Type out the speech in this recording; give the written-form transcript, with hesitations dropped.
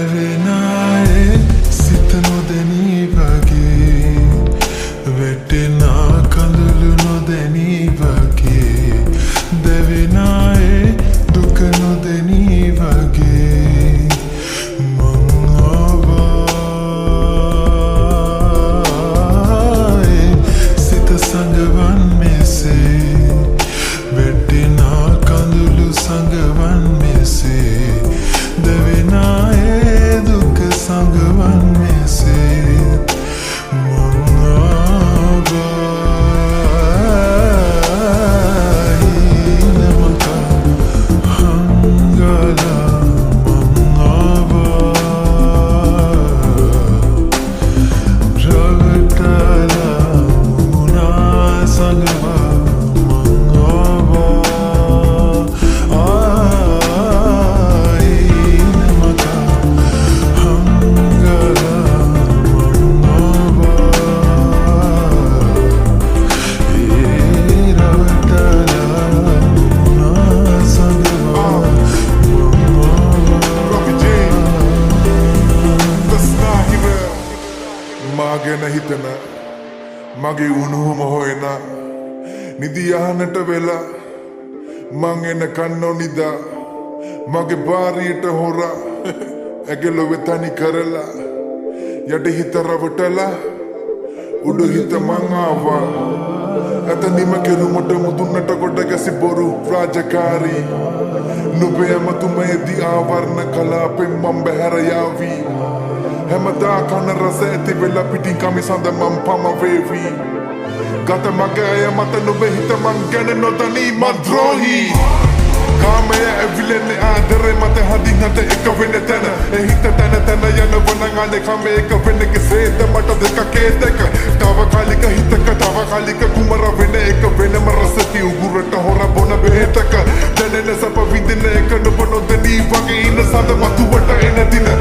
පැවෙනායේ සිත නොදැනී වගේ වැටෙනා කඳුළු නොදැනී වගේ දැවෙනායේ දුක නොදැනී වගේ මං ආවායේ සිත සඟවන් මෙසේ වැටෙනා කඳුළු සඟවන් මෙසේ දැවෙනායේ දුක සඟවන් මෙසේ මං ආවායි නමක හංගලා මං ආවා රවටලා මුනා සඟවා මං ආවා මාගෙන හිතන මගේ උණුහුම හොයන නිදියානට වෙලා මං එනකන් නොනිදා මගේ බාරියට හොරා ඇගලොවෙ තනි කරලා යට හිත රවටලා උඩු හිත මං ආවා ඇතනිම කෙරුමට මුදුන්නට ගොඩ ගැසි බොරු රාජකාරී නුබේ ඇමතුමේදී ආවරණ කලාපෙන් මං බැහැර යාවී හැමදා කන රස ඇති වෙලා පිටින් කමි සඳ මං පම වේවී ගත මගේ අය මත නුබේ හිත මං ගැන නොදනී මං ද්‍රෝහී කාමය ඇවිලෙන්නේ ආදරේ මත හදින් හත එක වෙන තැන ඒ හිත තැන තැන යන වනංගානේ කම එක වෙන කෙසේද මට දෙකක් ඒ දෙක තාවකාලික හිතක තාවකාලික කුමර වෙන එක වෙනම රසති උගුරට හොර බොන බෙහෙතක දැනෙන සප විඳින එක නුඹ නොදනී වගේ ඉන්න සඳ මතුවට එන දින